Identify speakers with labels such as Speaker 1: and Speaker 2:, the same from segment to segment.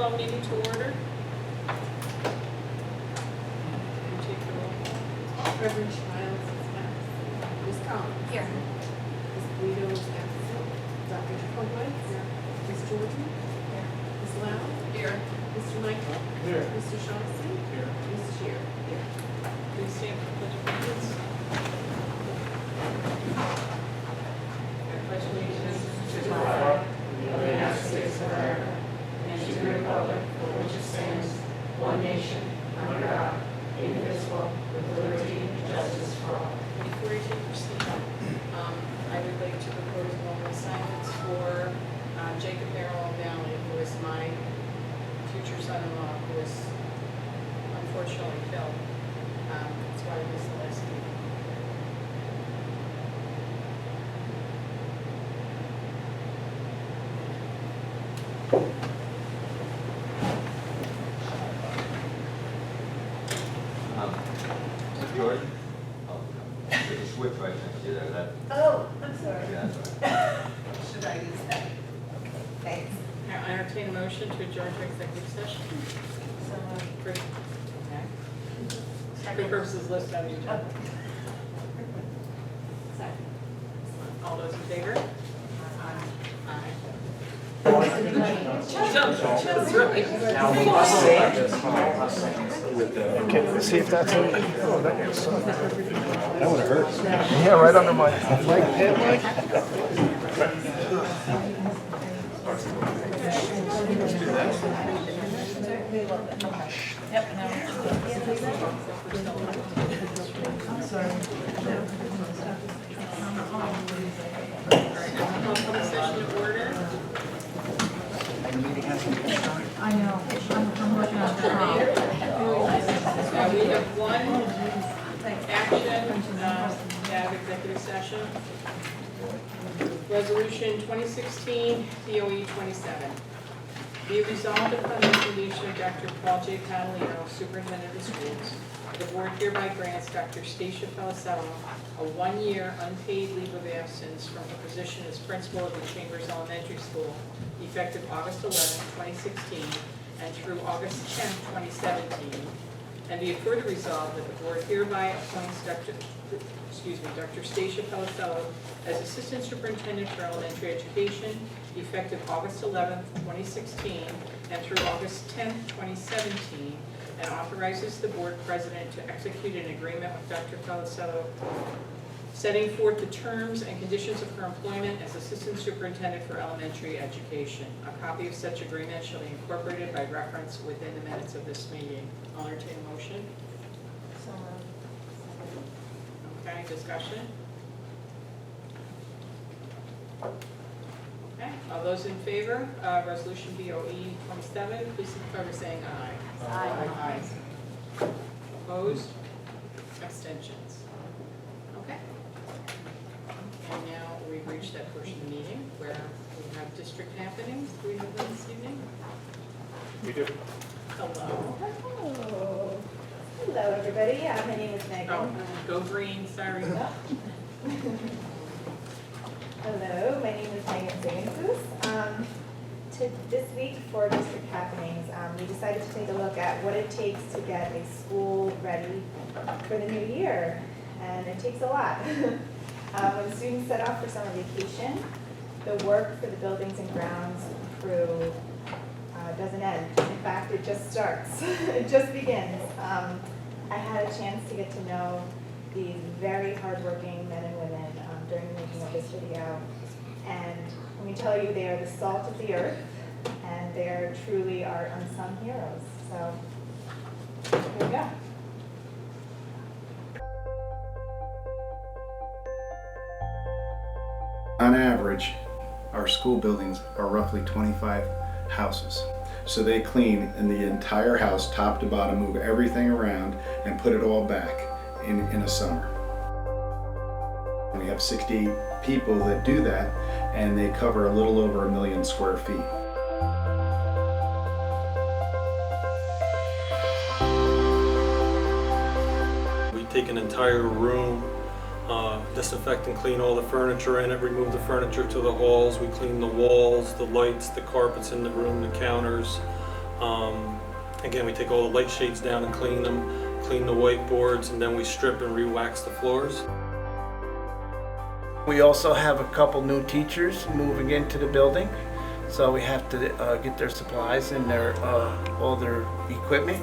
Speaker 1: call meeting to order. You take the roll call.
Speaker 2: Reverend Childs is absent. Ms. Collins.
Speaker 3: Here.
Speaker 2: Ms. Guido is absent. Dr. Jacoby. Here. Ms. Jordan.
Speaker 3: Here.
Speaker 2: Ms. Lau.
Speaker 3: Here.
Speaker 2: Mr. Michael.
Speaker 4: Here.
Speaker 2: Mr. Shaughnessy.
Speaker 4: Here.
Speaker 2: Ms. Shear. Here.
Speaker 1: Please stand for the pledge of allegiance. I pledge allegiance to the flag of the United States of America and to the republic for which it stands, one nation, under God, indivisible, with liberty and justice for all. Before you take your seat, I would like to propose a moment of silence for Jacob Merrill O'Malley, who is my future son-in-law, who was unfortunately killed. That's why I missed the last meeting.
Speaker 5: Jordan? Oh, there's a switch right next to you there, that,
Speaker 3: Oh, I'm sorry.
Speaker 5: yeah, that's all right.
Speaker 3: Should I use that? Okay, thanks.
Speaker 1: Now, I entertain a motion to adjourn to executive session.
Speaker 3: So,
Speaker 1: For the purposes listed on the agenda.
Speaker 2: Second.
Speaker 1: All those in favor? Aye.
Speaker 4: Okay, see if that's okay. Oh, that would have hurt. Yeah, right under my leg pit, like.
Speaker 1: Public session to order.
Speaker 6: I know, I'm working on it.
Speaker 1: We have one action to have executive session. Resolution 2016 DOE 27. Be it resolved upon the recommendation of Dr. Paul J. Catalino, Superintendent of Schools, the board hereby grants Dr. Stacia Felicello a 1-year unpaid leave of absence from her position as principal of the Chambers Elementary School, effective August 11, 2016, and through August 10, 2017. And be it further resolved that the board hereby appoints Dr. Stacia Felicello as Assistant Superintendent for Elementary Education, effective August 11, 2016, and through August 10, 2017, and authorizes the board president to execute an agreement with Dr. Felicello setting forth the terms and conditions of her employment as Assistant Superintendent for Elementary Education. A copy of such agreement shall be incorporated by reference within the minutes of this meeting. I'll entertain a motion. Okay, discussion? Okay, all those in favor, resolution BOE 27, please signify by saying aye.
Speaker 3: Aye.
Speaker 1: Opposed? Abstentions? Okay. And now we've reached that portion of the meeting where we have district happenings. Do we have them this evening?
Speaker 4: We do.
Speaker 1: Hello.
Speaker 3: Oh, hello, everybody. My name is Megan.
Speaker 1: Oh, go green, sorry.
Speaker 3: Hello, my name is Megan Zigantus. This week for district happenings, we decided to take a look at what it takes to get a school ready for the new year, and it takes a lot. When students set off for summer vacation, the work for the buildings and grounds crew doesn't end. In fact, it just starts. It just begins. I had a chance to get to know these very hardworking men and women during the making of this video, and let me tell you, they are the salt of the earth, and they are truly our unsung heroes. So, here we go.
Speaker 7: On average, our school buildings are roughly 25 houses. So they clean in the entire house, top to bottom, move everything around, and put it all back in a summer. We have 60 people that do that, and they cover a little over 1 million square feet.
Speaker 8: We take an entire room, disinfect and clean all the furniture in it, remove the furniture to the halls, we clean the walls, the lights, the carpets in the room, the counters. Again, we take all the light shades down and clean them, clean the whiteboards, and then we strip and re-wax the floors.
Speaker 9: We also have a couple new teachers moving into the building, so we have to get their supplies and all their equipment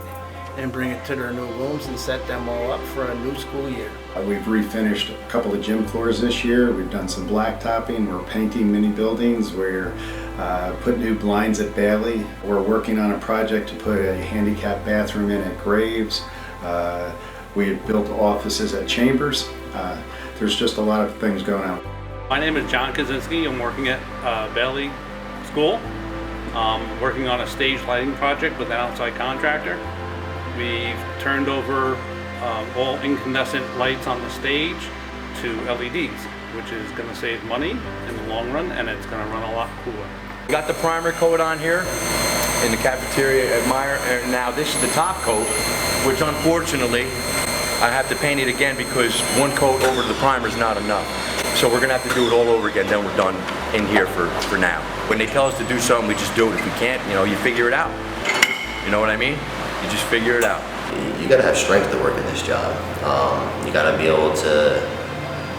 Speaker 9: and bring it to their new rooms and set them all up for a new school year.
Speaker 7: We've refinished a couple of gym floors this year. We've done some blacktopping. We're painting mini buildings. We're put new blinds at Bailey. We're working on a project to put a handicap bathroom in at Graves. We have built offices at Chambers. There's just a lot of things going on.
Speaker 10: My name is John Kaczynski. I'm working at Bailey School. Working on a stage lighting project with an outside contractor. We've turned over all incandescent lights on the stage to LEDs, which is going to save money in the long run, and it's going to run a lot cooler.
Speaker 11: We got the primer coat on here in the cafeteria at Meyer, and now this is the top coat, which unfortunately I have to paint it again because one coat over the primer is not enough. So we're going to have to do it all over again, then we're done in here for now. When they tell us to do something, we just do it. If we can't, you figure it out. You know what I mean? You just figure it out.
Speaker 12: You gotta have strength to work in this job. You gotta be able to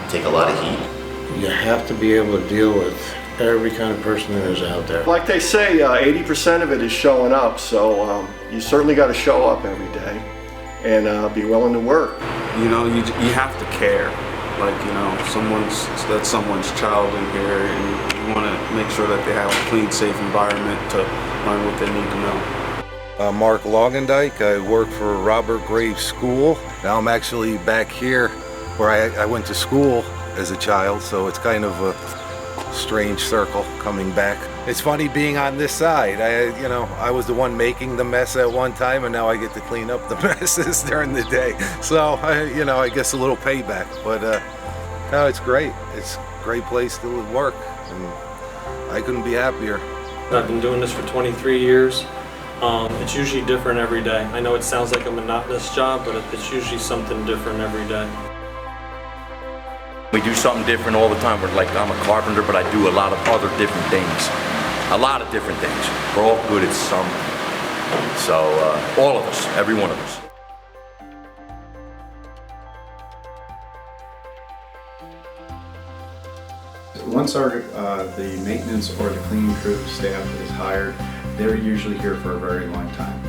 Speaker 12: take a lot of heat.
Speaker 4: You have to be able to deal with every kind of person that is out there.
Speaker 13: Like they say, 80% of it is showing up, so you certainly got to show up every day and be willing to work.
Speaker 14: You have to care. Like, that's someone's child in here, and you want to make sure that they have a clean, safe environment to learn what they need to know.
Speaker 4: Mark Longendijk. I work for Robert Graves School. Now I'm actually back here where I went to school as a child, so it's kind of a strange circle coming back. It's funny being on this side. I was the one making the mess at one time, and now I get to clean up the messes during the day. So, I guess a little payback, but no, it's great. It's a great place to work, and I couldn't be happier.
Speaker 8: I've been doing this for 23 years. It's usually different every day. I know it sounds like a monotonous job, but it's usually something different every day.
Speaker 11: We do something different all the time. I'm a carpenter, but I do a lot of other different things. A lot of different things. We're all good at something. So, all of us, every one of us.
Speaker 7: Once the maintenance or the cleaning crew staff is hired, they're usually here for a very long time.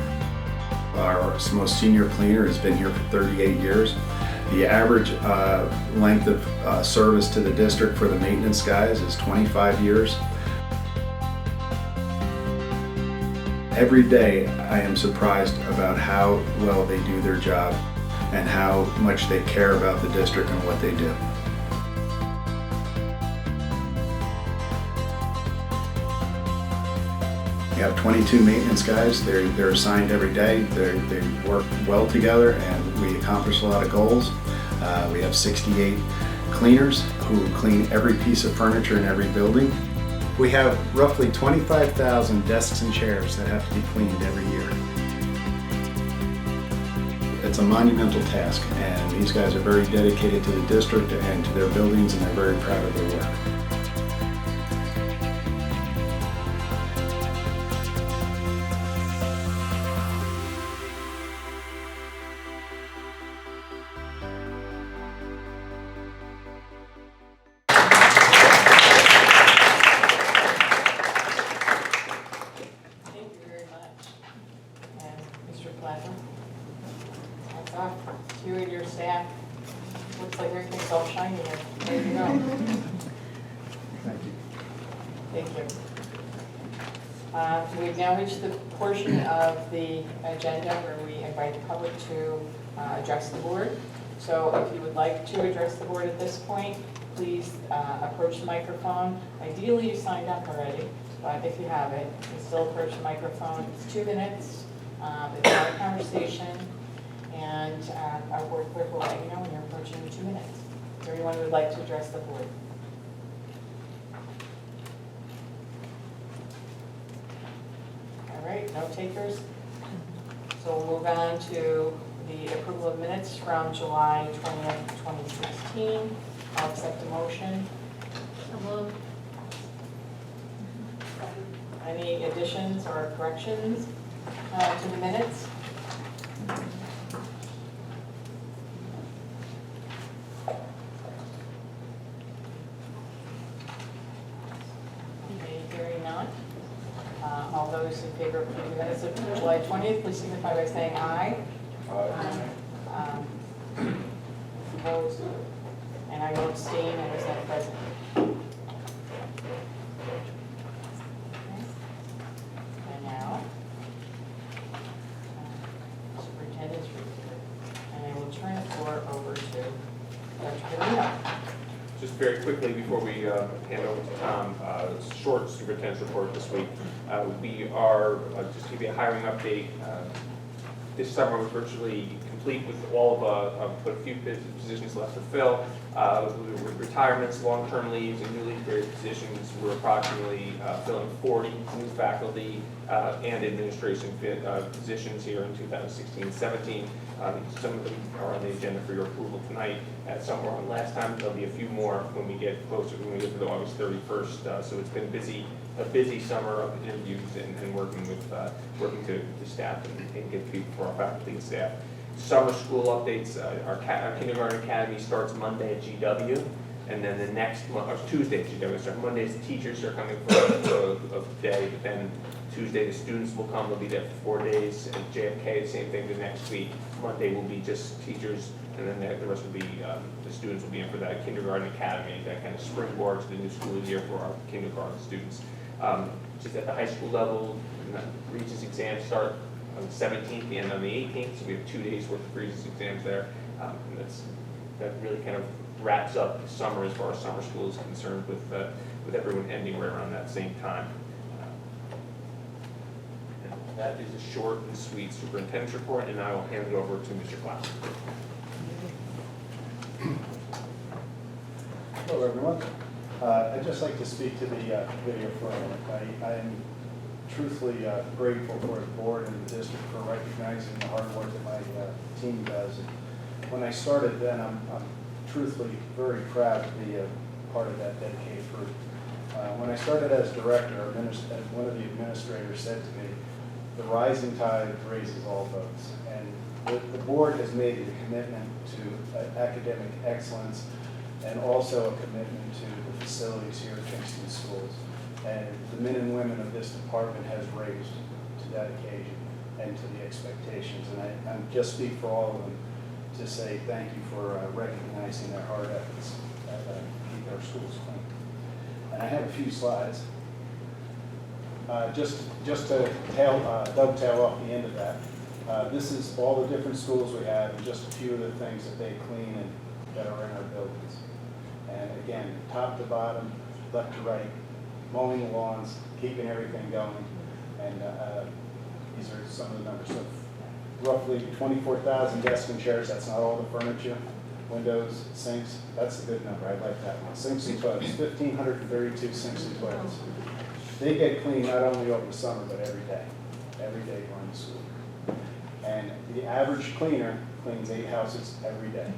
Speaker 7: Our most senior cleaner has been here for 38 years. The average length of service to the district for the maintenance guys is 25 years. Every day I am surprised about how well they do their job and how much they care about the district and what they do. We have 22 maintenance guys. They're assigned every day. They work well together, and we accomplish a lot of goals. We have 68 cleaners who clean every piece of furniture in every building. We have roughly 25,000 desks and chairs that have to be cleaned every year. It's a monumental task, and these guys are very dedicated to the district and to their buildings, and they're very proud of their work.
Speaker 1: You and your staff, looks like everything's all shiny here. There you go.
Speaker 7: Thank you.
Speaker 1: Thank you. We've now reached the portion of the agenda where we invite the public to address the board. So if you would like to address the board at this point, please approach the microphone. Ideally, you signed up already, but if you haven't, you can still approach the microphone. It's 2 minutes. It's not a conversation. And our board clerk will let you know when you're approaching the 2 minutes. Is there anyone who would like to address the board? All right, no takers. So we'll move on to the approval of minutes from July 20th, 2016. I'll accept a motion. Any additions or corrections? To the minutes. Okay, hearing none. All those in favor of approving the minutes of July 20th, please signify by saying aye. Aye. Opposed? And I will abstain, I was not present. And now, superintendent's report. And I will turn the floor over to Dr. Polino.
Speaker 15: Just very quickly before we hand over to Tom, short superintendent's report this week. We are, just to give you a hiring update, this summer was virtually complete with all of, but a few positions left to fill. With retirements, long-term leaves, and newly created positions, we're approximately filling 40 new faculty and administration positions here in 2016-17. Some of them are on the agenda for your approval tonight. Some were on last time. There'll be a few more when we get closer, when we get to the August 31st. So it's been a busy summer of interviews and working to staff and get people for our faculty and staff. Summer school updates, our kindergarten academy starts Monday at GW, and then the next Tuesday at GW. So Mondays, the teachers are coming for a day, but then Tuesday the students will come. They'll be there for 4 days. At JFK, the same thing the next week. Monday will be just teachers, and then the rest will be the students will be in for that kindergarten academy, that kind of springboard to the new school year for our kindergarten students. Just at the high school level, Regents exams start on the 17th, the end on the 18th, so we have 2 days worth of Regents exams there. And that really kind of wraps up the summer as far as summer school is concerned, with everyone ending right around that same time. And that is a short and sweet superintendent's report, and I will hand it over to Mr. Klaus.
Speaker 7: Hello, everyone. I'd just like to speak to the video for a moment. I am truthfully grateful for the board and the district for recognizing the hard work that my team does. And when I started then, I'm truthfully very proud to be a part of that dedicated group. When I started as director, one of the administrators said to me, "The rising tide raises all boats." And the board has made a commitment to academic excellence and also a commitment to the facilities here at Kingston Schools. And the men and women of this department has raised to that occasion and to the expectations. And I just speak for all of them to say thank you for recognizing their hard efforts to keep our schools clean. And I have a few slides. Just to dovetail off the end of that, this is all the different schools we have and just a few of the things that they clean and that are in our buildings. And again, top to bottom, left to right, mowing the lawns, keeping everything going. And these are some of the numbers. So roughly 24,000 desks and chairs. That's not all the furniture, windows, sinks. That's a good number. I like that one. Sinks and toilets, 1,532 sinks and toilets. They get cleaned not only over the summer, but every day during the school. And the average cleaner cleans 8 houses every day.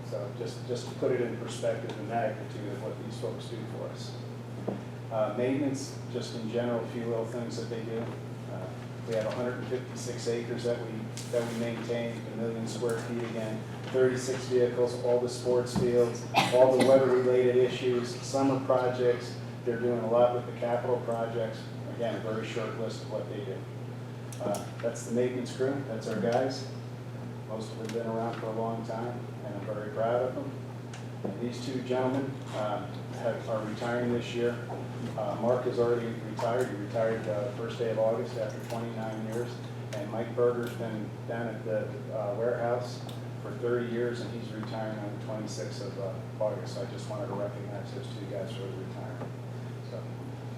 Speaker 7: So just to put it in perspective, the magnitude of what these folks do for us. Maintenance, just in general, a few little things that they do. We have 156 acres that we maintain, 1 million square feet again, 36 vehicles, all the sports fields, all the weather-related issues, summer projects. They're doing a lot with the capital projects. Again, a very short list of what they do. That's the maintenance crew. That's our guys. Most of them have been around for a long time, and I'm very proud of them. And these two gentlemen are retiring this year. Mark has already retired. He retired the first day of August after 29 years. And Mike Berger's been down at the warehouse for 30 years, and he's retiring on the 26th of August. So I just wanted to recognize those two guys for the retirement. So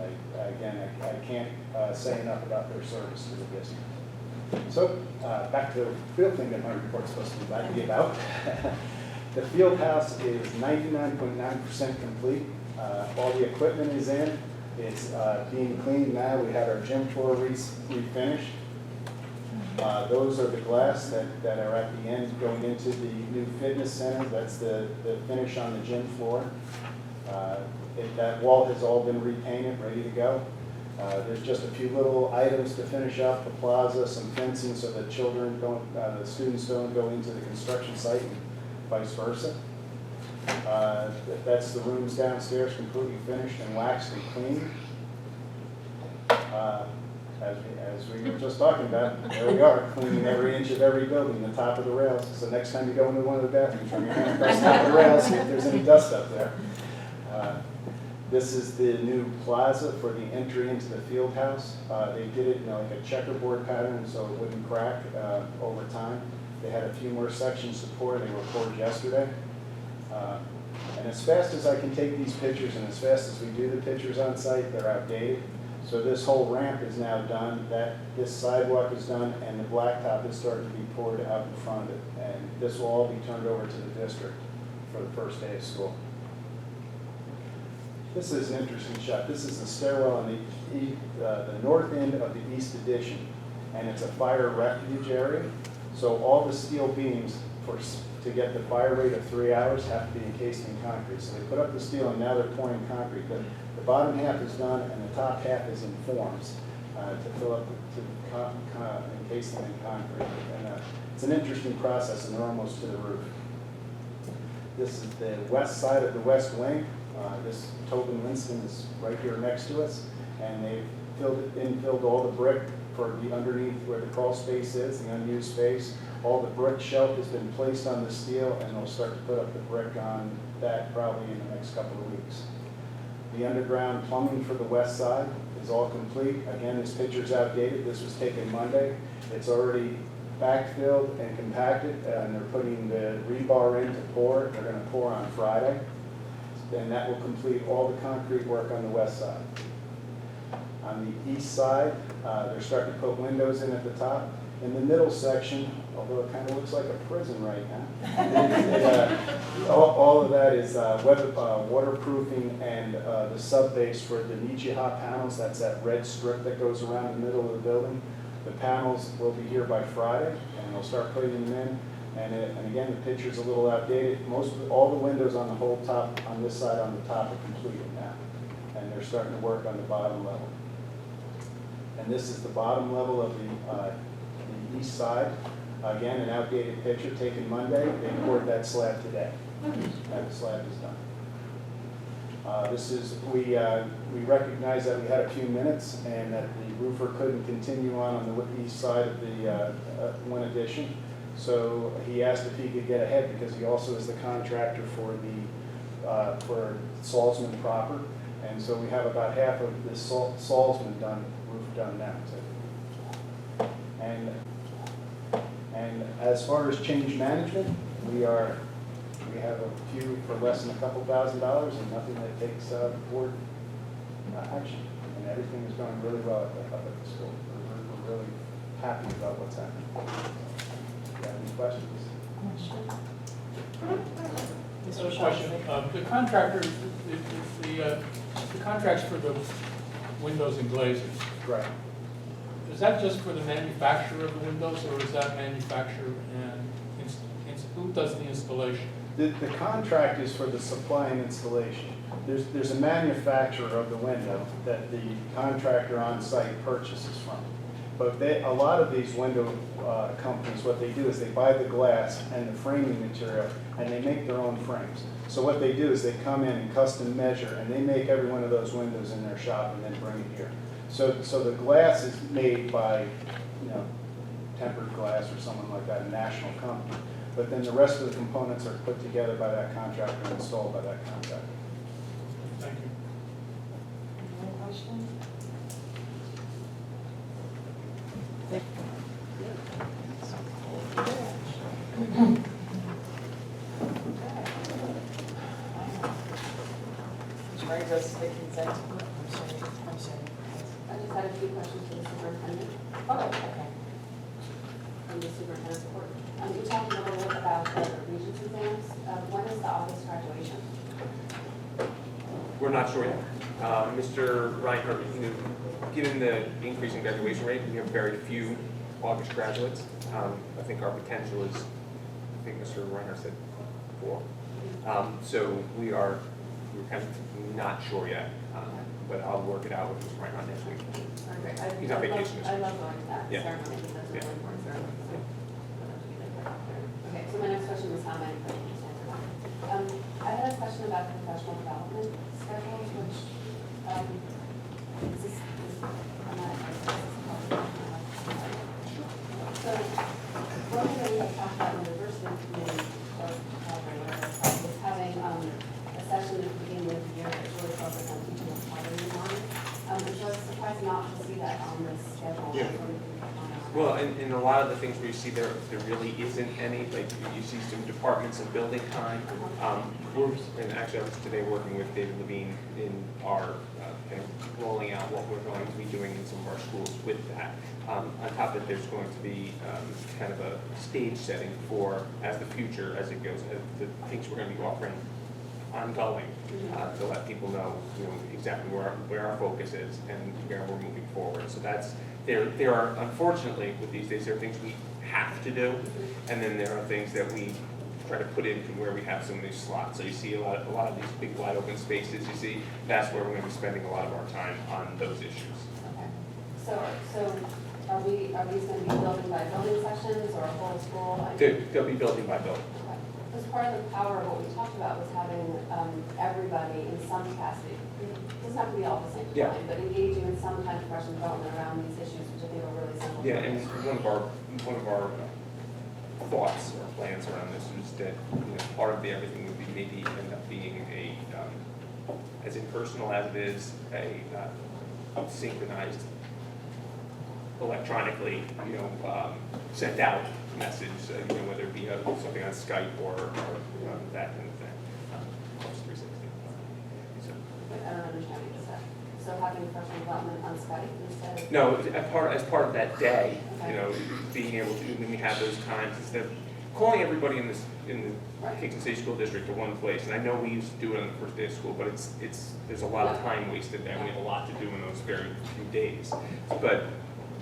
Speaker 7: I can't say enough about their service to the district. So back to the field thing that my report's supposed to be about. The field house is 99.9% complete. All the equipment is in. It's being cleaned now. We had our gym floor refinished. Those are the glass that are at the end going into the new fitness center. That's the finish on the gym floor. That wall has all been repainted, ready to go. There's just a few little items to finish up the plaza, some fencing so that children don't, the students don't go into the construction site and vice versa. That's the rooms downstairs completely finished and waxed and cleaned. As we were just talking about, there we are, cleaning every inch of every building, the top of the rails. So next time you go into one of the bathrooms, run your hand across the top of the rails, see if there's any dust up there. This is the new plaza for the entry into the field house. They did it in like a checkerboard pattern so it wouldn't crack over time. They had a few more sections to pour. They were poured yesterday. And as fast as I can take these pictures and as fast as we do the pictures on site, they're outdated. So this whole ramp is now done, this sidewalk is done, and the blacktop is starting to be poured out in front of it. And this will all be turned over to the district for the first day of school. This is an interesting shot. This is the stairwell on the north end of the east addition, and it's a fire refuge area. So all the steel beams to get the fire rate of 3 hours have to be encased in concrete. So they put up the steel and now they're pouring concrete. The bottom half is done and the top half is in forms to fill up encasing in concrete. And it's an interesting process and they're almost to the roof. This is the west side of the west wing. This Tobin Winston is right here next to us, and they've infilled all the brick for the underneath where the crawl space is, the unused space. All the brick shelf has been placed on the steel, and they'll start to put up the brick on that probably in the next couple of weeks. The underground plumbing for the west side is all complete. Again, this picture's outdated. This was taken Monday. It's already backfilled and compacted, and they're putting the rebar in to pour. They're going to pour on Friday. And that will complete all the concrete work on the west side. On the east side, they're starting to put windows in at the top. In the middle section, although it kind of looks like a prison right now, all of that is waterproofing and the sub-base for the Nichiha panels. That's that red strip that goes around the middle of the building. The panels will be here by Friday, and they'll start putting them in. And again, the picture's a little outdated. All the windows on the whole top, on this side on the top are completed now. And they're starting to work on the bottom level. And this is the bottom level of the east side. Again, an outdated picture taken Monday. They poured that slab today. That slab is done. We recognized that we had a few minutes and that the roofer couldn't continue on the east side of the one addition. So he asked if he could get ahead because he also is the contractor for Salzman proper. And so we have about half of the Salzman roof done now. So, and as far as change management, we have a few for less than a couple $1,000s and nothing that takes board action. And everything is going really well up at the school. We're really happy about what's happening. Any questions?
Speaker 16: Another question. The contractor, the contracts for the windows and glazes.
Speaker 7: Right.
Speaker 16: Is that just for the manufacturer of the windows, or is that manufacturer and who does the installation?
Speaker 7: The contract is for the supply and installation. There's a manufacturer of the window that the contractor on site purchases from. But a lot of these window companies, what they do is they buy the glass and the framing material, and they make their own frames. So what they do is they come in and custom measure, and they make every one of those windows in their shop and then bring it here. So the glass is made by, Tempered Glass or someone like that, a national company. But then the rest of the components are put together by that contractor and installed by that contractor.
Speaker 16: Thank you.
Speaker 2: Any questions?
Speaker 1: Which brings us to the consent. I'm sorry.
Speaker 2: I just had a few questions for the superintendent.
Speaker 1: Oh, okay.
Speaker 2: From the superintendent's report. You talked a little bit about the Regents exams. When is the August graduation?
Speaker 15: We're not sure yet. Mr. Reinhardt, given the increase in graduation rate, we have very few August graduates. I think our potential is, I think Mr. Reinhardt said 4. So we're kind of not sure yet. but I'll work it out with Mr. Reinhardt next week.
Speaker 2: Okay.
Speaker 15: He's on vacation this
Speaker 2: I
Speaker 15: week.
Speaker 2: love going to that
Speaker 15: Yeah.
Speaker 2: ceremony because that's a really important ceremony. So, okay, so my next question was how many questions I had a question about the professional development schedules, which, this is, I'm not, so, one thing that we have talked about in the diversity committee, or whatever it's called, was having, a session at the beginning of the year that's really focused on teaching and pottery line. And so I was surprised not to see that on this schedule.
Speaker 15: Yeah. Well, in a lot of the things where you see there really isn't any, like you see some departments and building time. And actually I was today working with David Levine in our kind of rolling out what we're going to be doing in some of our schools with that. On top of it, there's going to be kind of a stage setting for as the future, as it goes, as the things we're going to be offering ongoing, to let people know, exactly where our focus is and where we're moving forward. So that's, there are, unfortunately, with these days, there are things we have to do, and then there are things that we try to put into where we have some of these slots. So you see a lot of these big wide open spaces, you see, that's where we're going to be spending a lot of our time on those issues.
Speaker 2: Okay. So are these going to be building by building sessions or a whole school?
Speaker 15: They'll be building by building.
Speaker 2: Okay. Because part of the power of what we talked about was having everybody in some capacity. It doesn't have to be all at the same time, but engaging in some kind of professional development around these issues, which I think are really simple.
Speaker 15: Yeah, and one of our thoughts or plans around this is that part of the everything would be maybe end up being a as impersonal as it is a synchronized electronically sent out message, whether it be something on Skype or that kind of thing. Office 360. So.
Speaker 2: I don't understand what you said. So having professional development on Skype instead of?
Speaker 15: No, as part of that day,
Speaker 2: Okay.
Speaker 15: being able to, when we have those times, instead of calling everybody in the Kingston City School District to one place, and I know we used to do it on the first day of school, but there's a lot of time wasted there, and we have a lot to do in those very few days. But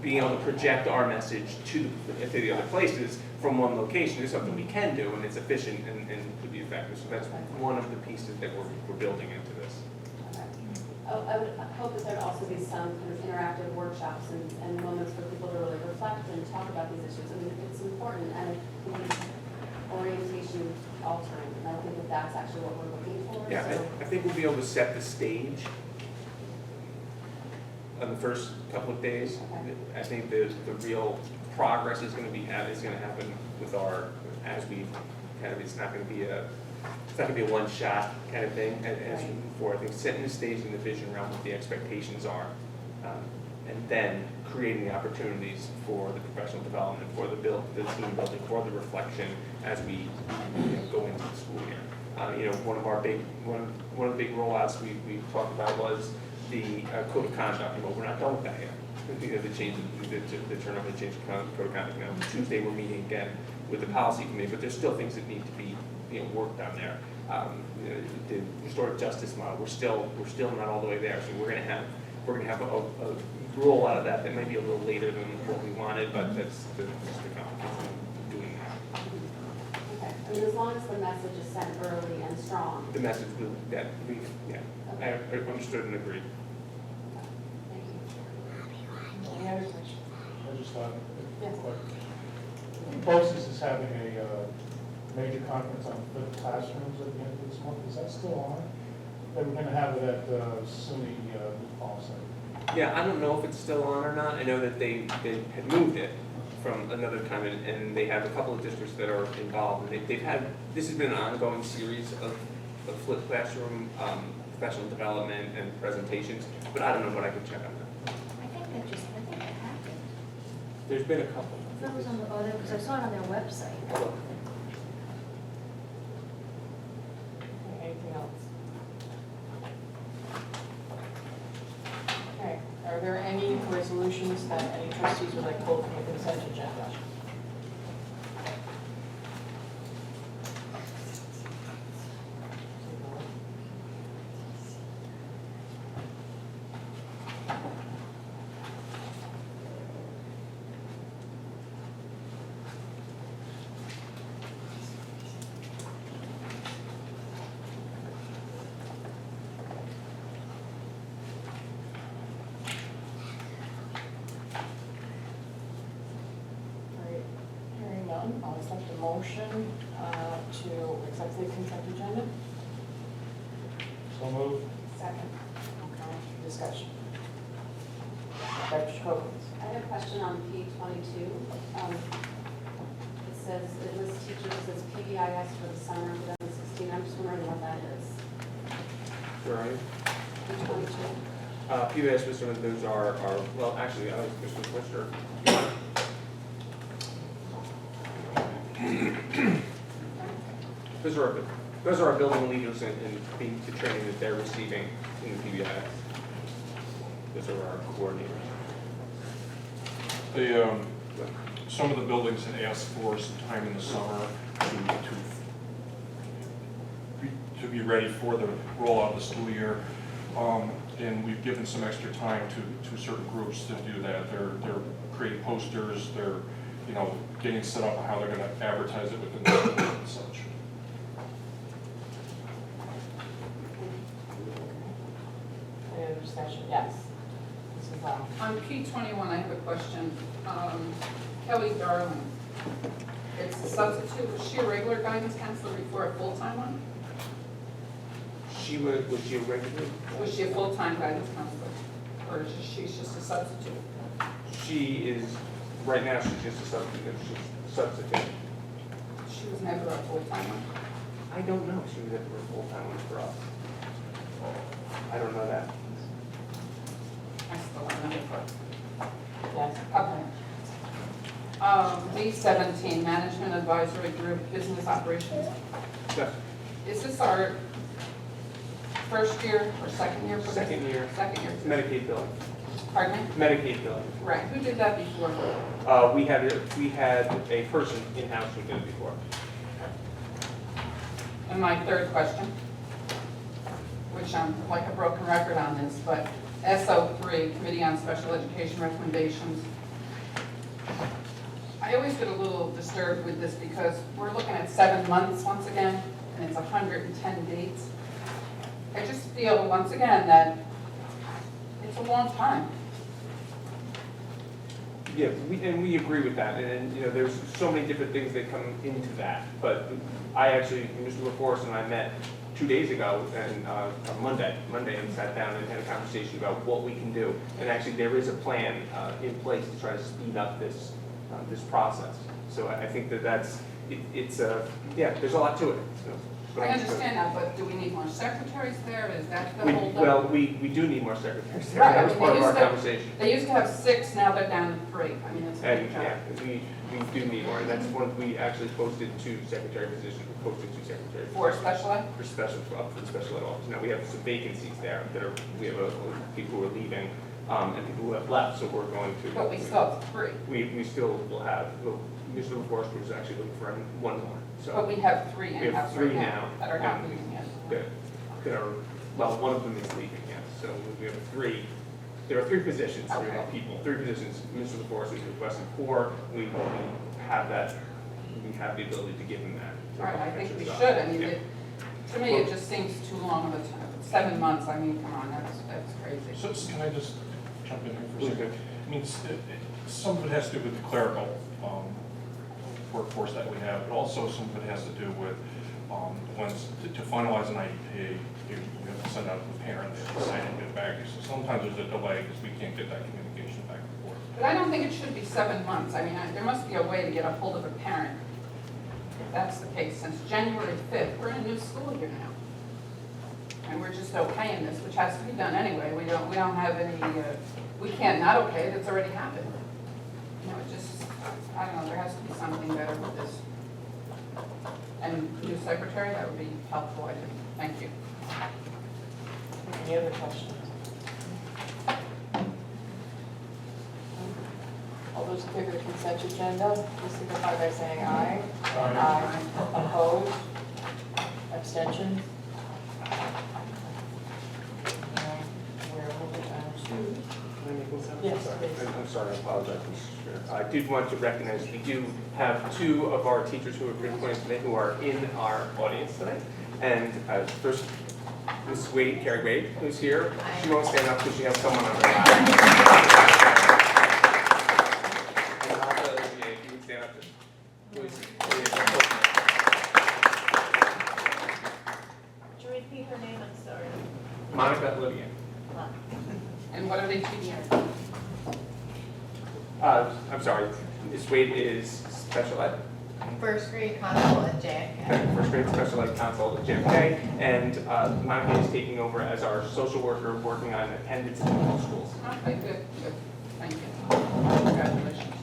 Speaker 15: being able to project our message to the other places from one location is something we can do, and it's efficient and could be effective. So that's one of the pieces that we're building into this.
Speaker 2: I would hope that there'd also be some kind of interactive workshops and moments for people to really reflect and talk about these issues. I mean, it's important and it's orientation altering, and I don't think that that's actually what we're looking for.
Speaker 15: Yeah,
Speaker 2: So,
Speaker 15: I think we'll be able to set the stage on the first couple of days. I think the real progress is going to happen with our, as we kind of, it's not going to be a one shot kind of thing as we move forward. I think setting the stage and the vision around what the expectations are, and then creating the opportunities for the professional development, for the team building, for the reflection as we go into the school year. One of the big rollouts we talked about was the code of conduct. We're not done with that yet. The turnover, the change of code of conduct. Now Tuesday we're meeting again with the policy committee, but there's still things that need to be worked on there. The restorative justice model, we're still not all the way there. So we're gonna have a roll out of that may be a little later than what we wanted, but that's the complication of doing that.
Speaker 2: okay. I mean, as long as the message is sent early and strong.
Speaker 15: The message that we've, I understood and agreed.
Speaker 2: Thank you.
Speaker 1: Any other questions?
Speaker 16: I just thought,
Speaker 2: Yes.
Speaker 16: BOCES is having a major conference on flipped classrooms at the end of this month. Is that still on? They were going to have it at SUNY New Paltz.
Speaker 15: Yeah, I don't know if it's still on or not. I know that they had moved it from another time, and they have a couple of districts that are involved. And this has been an ongoing series of flipped classroom professional development and presentations, but I don't know what I can check on that.
Speaker 6: I think that happened.
Speaker 15: There's been a couple.
Speaker 6: That was on the, because I saw it on their website.
Speaker 1: Anything else? Okay, are there any resolutions that any trustees would like pulled from the consent agenda? none, I'll accept a motion to accept the consent agenda.
Speaker 16: So moved.
Speaker 1: Second. Okay, discussion. Dr. Jacobowitz.
Speaker 2: I have a question on P22. It says, it lists teachers, it says PBIS for the summer of 2016. I'm just wondering what that is.
Speaker 15: Where are you?
Speaker 2: P22.
Speaker 15: PBS, Mr. Those are, well, actually, Mr. Commissioner, those are our building leaders and the training that they're receiving in the PBIS. Those are our coordinators.
Speaker 17: Some of the buildings had asked for some time in the summer to be ready for the rollout of the school year. And we've given some extra time to certain groups to do that. They're creating posters, they're getting set up on how they're going to advertise it within the school and such.
Speaker 1: Any other discussion? Yes. Mrs. Lau.
Speaker 6: On P21, I have a question. Kelly Darling, it's a substitute. Was she a regular guidance counselor before a full-time one?
Speaker 15: Was she a regular?
Speaker 6: Was she a full-time guidance counselor? Or is she just a substitute?
Speaker 15: She is, right now, she's just a substitute.
Speaker 6: She was never a full-time one?
Speaker 15: I don't know if she was ever a full-time one for us. I don't know that.
Speaker 6: I still don't know.
Speaker 1: Yes.
Speaker 6: Okay. B17, Management Advisory Group, Business Operations.
Speaker 15: Yes.
Speaker 6: Is this our first year or second year?
Speaker 15: Second year.
Speaker 6: Second year.
Speaker 15: Medicaid billing.
Speaker 6: Pardon me?
Speaker 15: Medicaid billing.
Speaker 6: Right. Who did that before?
Speaker 15: We had a person in-house who did it before.
Speaker 6: And my third question, which I'm like a broken record on this, but SO3, Committee on Special Education Recommendations. I always get a little disturbed with this because we're looking at 7 months once again, and it's 110 dates. I just feel once again that it's a long time.
Speaker 15: Yeah, we agree with that, and there's so many different things that come into that. But I actually, Mr. LaForest and I met 2 days ago, and on Monday, and sat down and had a conversation about what we can do. And actually, there is a plan in place to try to speed up this process. So I think there's a lot to it. So,
Speaker 6: I understand that, but do we need more secretaries there? Is that the whole?
Speaker 15: Well, we do need more secretaries there.
Speaker 6: Right,
Speaker 15: That was part of our conversation.
Speaker 6: They used to have 6, now they're down to 3. I mean, it's a
Speaker 15: And
Speaker 6: big job.
Speaker 15: yeah, we do need more, and that's one, we actually posted 2 secretary positions, we posted 2 secretaries.
Speaker 6: For special ed?
Speaker 15: For the special ed office. Now, we have some vacancies there we have people who are leaving, and people who have left, so we're going to.
Speaker 6: But we still have 3.
Speaker 15: We still will have, Mr. LaForest was actually looking for one more, so.
Speaker 6: But we have 3
Speaker 15: We have
Speaker 6: in-house
Speaker 15: 3
Speaker 6: right now
Speaker 15: now.
Speaker 6: that are not
Speaker 15: and
Speaker 6: leaving yet.
Speaker 15: well, one of them is leaving, yes, so we have 3. There are 3 positions, 3
Speaker 6: Okay.
Speaker 15: people, 3 positions. Mr. LaForest has requested 4. We have that, we have the ability to give him that.
Speaker 6: All right, I think we should. I mean,
Speaker 15: Yeah.
Speaker 6: to me, it just seems too long of a time. 7 months, I mean, come on, that's crazy.
Speaker 17: So can I just jump in here for a second?
Speaker 15: Okay.
Speaker 17: I mean, some of it has to do with the clerical workforce that we have, but also some of it has to do with to finalize an IEP, you have to send out to the parent, they have to sign it and get it back. So sometimes there's a delay because we can't get that communication back and forth.
Speaker 6: But I don't think it should be 7 months. I mean, there must be a way to get a hold of a parent. If that's the case, since January 5th, we're in a new school year now. And we're just okaying this, which has to be done anyway. We don't have any, we can't not okay it, it's already happened. It just, I don't know, there has to be something better with this. And new secretary, that would be helpful, I think. Thank you.
Speaker 1: Any other questions? All those in favor of the consent agenda, please signify by saying aye. Aye. Opposed? Abstentions? We're moving on to.
Speaker 15: Can I make one comment?
Speaker 1: Yes,
Speaker 15: Sorry.
Speaker 1: please.
Speaker 15: I'm sorry, I apologize, Mr. Chair. I did want to recognize, we do have 2 of our teachers who have been appointed today who are in our audience tonight. And first, Ms. Wade, Carrie Wade, who's here. She won't stand up because she has someone on her lap. And also, if you would stand up, please. I'm sorry, Ms. Wade is special ed,
Speaker 3: First grade console at JFK.
Speaker 15: first grade special ed counsel at JFK, and Monica is taking over as our social worker working on attendance in all schools.
Speaker 6: Okay, good, good. Thank you. Congratulations.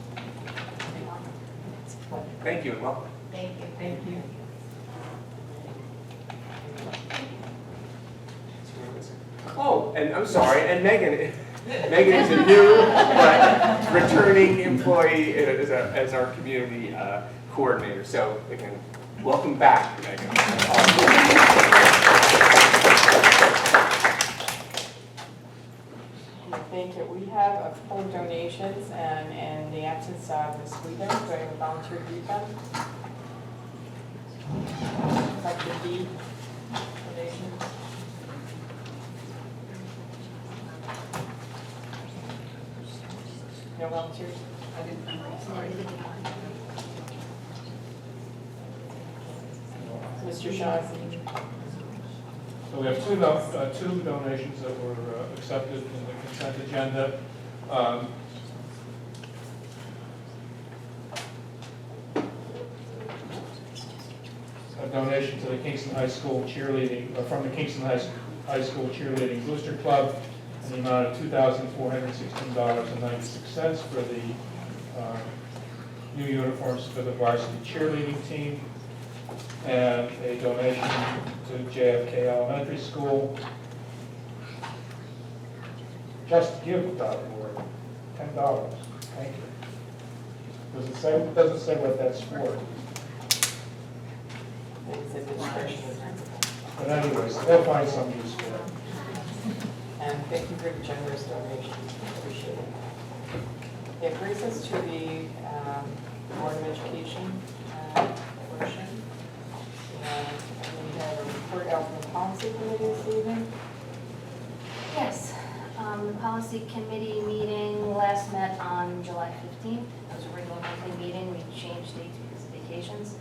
Speaker 15: Thank you and welcome.
Speaker 3: Thank you.
Speaker 1: Thank you.
Speaker 15: Oh, and I'm sorry, and Megan. Megan is a new but returning employee as our community coordinator. So again, welcome back, Megan.
Speaker 1: Thank you. We have a couple of donations, and in the absence of Ms. Whedon, do I have a volunteer to read them? Dr. D, donations. No volunteers?
Speaker 6: I didn't think, sorry.
Speaker 1: Mr. Shaughnessy?
Speaker 16: So we have two donations that were accepted in the consent agenda. A donation to the Kingston High School cheerleading, from the Kingston High School Cheerleading Booster Club, in the amount of $2,416.96 for the new uniforms for the varsity cheerleading team, and a donation to JFK Elementary School. JustGive.org, $10. Thank you. Doesn't say what that's for. But anyways, they'll find some use for it.
Speaker 1: And thank you for the generous donation. Appreciate it. It brings us to the Board of Education portion. And we have a report out from the policy committee this evening.
Speaker 2: Yes, the policy committee meeting last met on July 15th. It was a regular monthly meeting. We changed dates because of vacations.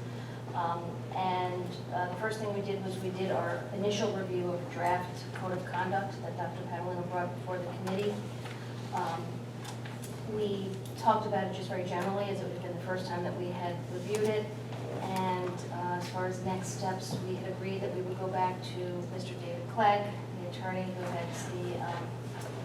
Speaker 2: The first thing we did was we did our initial review of draft code of conduct that Dr. Padalino brought before the committee. We talked about it just very generally, as it had been the first time that we had reviewed it. And as far as next steps, we had agreed that we would go back to Mr. David Clegg, the attorney who heads the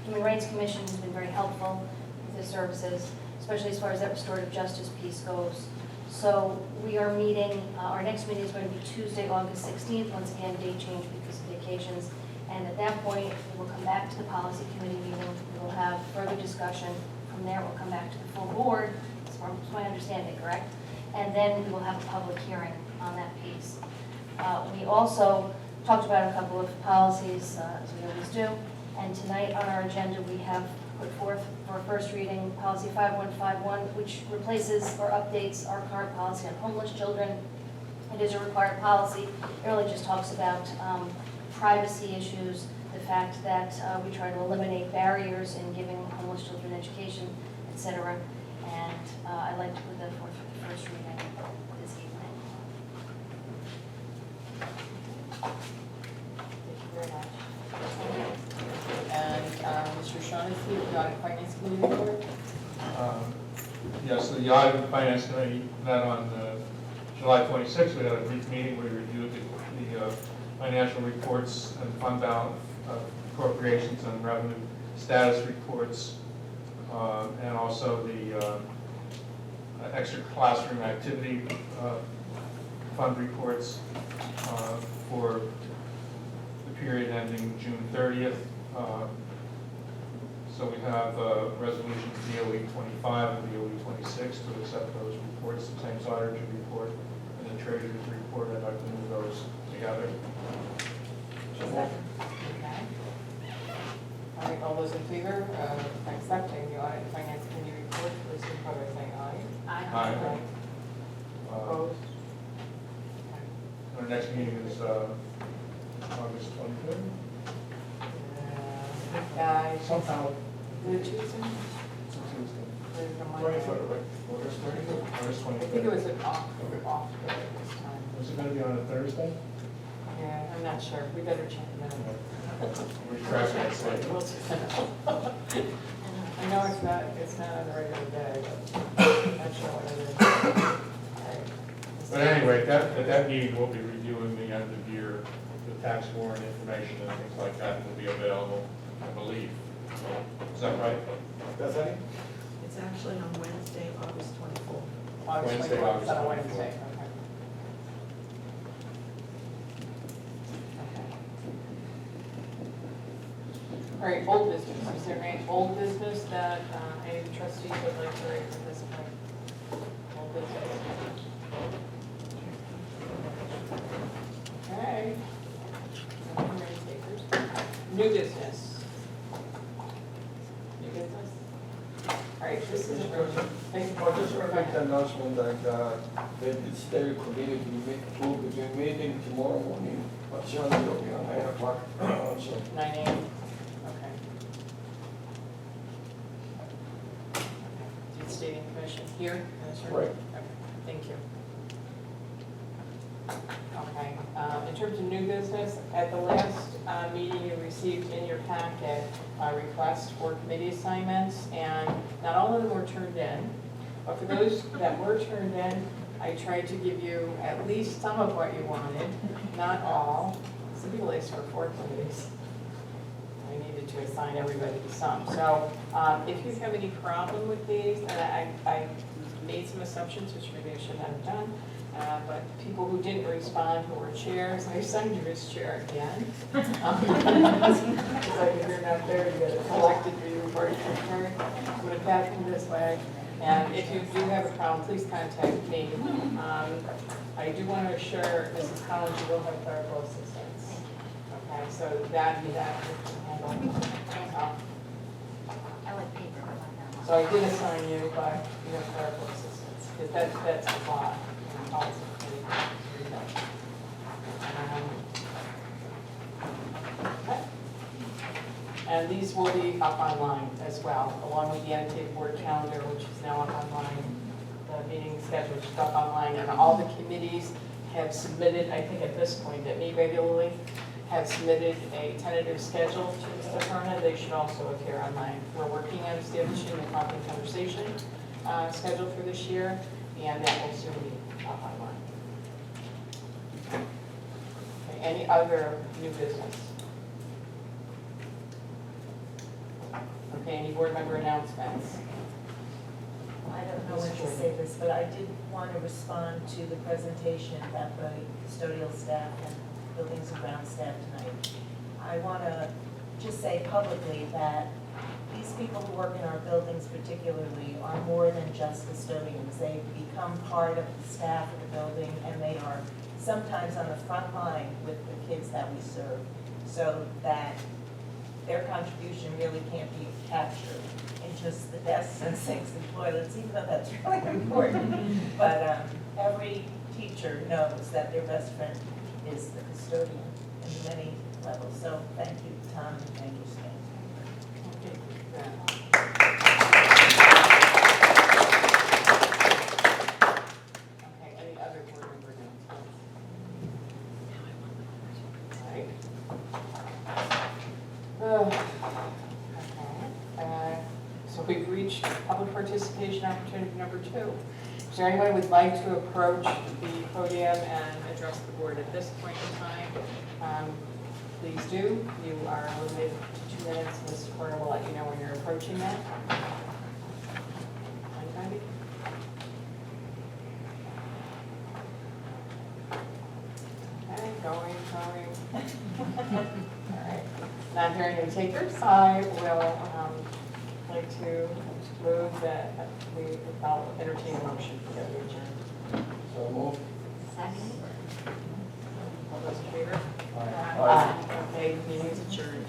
Speaker 2: Human Rights Commission, who's been very helpful with his services, especially as far as that restorative justice piece goes. So we are meeting, our next meeting is going to be Tuesday, August 16th. Once again, date change because of vacations. And at that point, we will come back to the policy committee meeting. We will have further discussion. From there, we'll come back to the full board. That's my understanding, correct? And then we will have a public hearing on that piece. We also talked about a couple of policies, as we always do. And tonight on our agenda, we have put forth for first reading policy 5151, which replaces or updates our current policy on homeless children. It is a required policy. It really just talks about privacy issues, the fact that we try to eliminate barriers in giving homeless children education, etc. And I'd like to put that forth for the first reading this evening.
Speaker 1: Thank you very much. And Mr. Shaughnessy, the Audit Finance Committee report?
Speaker 16: Yes, the Audit and Finance Committee met on July 26th. We had a brief meeting. We reviewed the financial reports and fund balance appropriations and revenue status reports, and also the extra classroom activity fund reports for the period ending June 30th. So we have resolutions DOE 25 and DOE 26 to accept those reports, the Thames Auditor's report and the Treasurer's report. I'd like to move those together.
Speaker 1: Okay. All right, all those in favor of accepting the Audit and Finance Committee report, please signify by saying aye.
Speaker 16: Aye.
Speaker 1: Opposed?
Speaker 16: Our next meeting is August 23rd. Sometime.
Speaker 1: Is it Tuesday?
Speaker 16: It's a Tuesday.
Speaker 1: There's a Monday.
Speaker 16: 23rd, right? August 23rd? August
Speaker 1: I think it
Speaker 16: 23rd.
Speaker 1: was an off day this time.
Speaker 16: Was it going to be on a Thursday?
Speaker 1: Yeah, I'm not sure. We better check it out.
Speaker 16: We track that site.
Speaker 1: We'll check it out. I know it's not on a regular day, but I'm not sure what it is. All right.
Speaker 16: But anyway, at that meeting, we'll be reviewing the end of year, the tax warrant information and things like that will be available, I believe. Is that right? Does that?
Speaker 18: It's actually on Wednesday, August 24th.
Speaker 16: Wednesday,
Speaker 1: August
Speaker 16: August 24th.
Speaker 1: Wednesday, okay. All right, old business. Is there any old business that any of the trustees would like to raise at this point? Old business. Okay. Nothing for any takers. New business. New business? All right, this is a version.
Speaker 19: I just want to make the announcement that the Distillery Committee will be meeting tomorrow morning, but Sunday will be on 9 o'clock. So
Speaker 1: 9 a.m. Okay. Stadium Commission here?
Speaker 19: Right.
Speaker 1: Okay, thank you. Okay, in terms of new business, at the last meeting, you received in your packet a request for committee assignments, and not all of them were turned in, but for those that were turned in, I tried to give you at least some of what you wanted, not all. Some people asked for 4 committees. I needed to assign everybody to some. So if you have any problem with these, and I made some assumptions, which maybe I should not have done, but people who didn't respond who were chairs, I assigned you as chair again. Because if you're not there, you get a collected view report. I'm going to pass them this way. And if you do have a problem, please contact me. I do want to assure Mrs. Collins you will have clerical assistance. Okay, so that you have to handle.
Speaker 20: I like paper on that one.
Speaker 1: So I did assign you, but you have clerical assistance, because that's a lot. Policy committee. Okay. And these will be up online as well, along with the annotated board calendar, which is now up online. The meeting schedule is up online, and all the committees have submitted, I think at this point, that meet regularly, have submitted a tentative schedule to Mr. Perna. They should also appear online. We're working on establishing the Coffee Conversation schedule for this year, and that will soon be up online. Okay, any other new business? Okay, any board member announcements?
Speaker 18: I don't know when to say this, but I did want to respond to the presentation that the custodial staff and buildings and ground staff tonight. I want to just say publicly that these people who work in our buildings particularly are more than just custodians. They become part of the staff of the building, and they are sometimes on the front line with the kids that we serve, so that their contribution really can't be captured in just the desks and sinks and toilets, even though that's really important. But every teacher knows that their best friend is the custodian in many levels. So thank you, Tom, and thank you, Stan.
Speaker 1: Okay, any other board member announcements? All right. Okay. So we've reached public participation opportunity number 2. Is there anyone who would like to approach the podium and address the board at this point in time? Please do. You are limited to 2 minutes. Mr. Porter will let you know when you're approaching that. Anybody? Okay, going. All right. Not hearing any takers, I will like to move that I'll entertain a motion to go to adjourn.
Speaker 19: So move.
Speaker 20: Second.
Speaker 1: All those in favor?
Speaker 19: Aye.
Speaker 1: Okay, meeting is adjourned.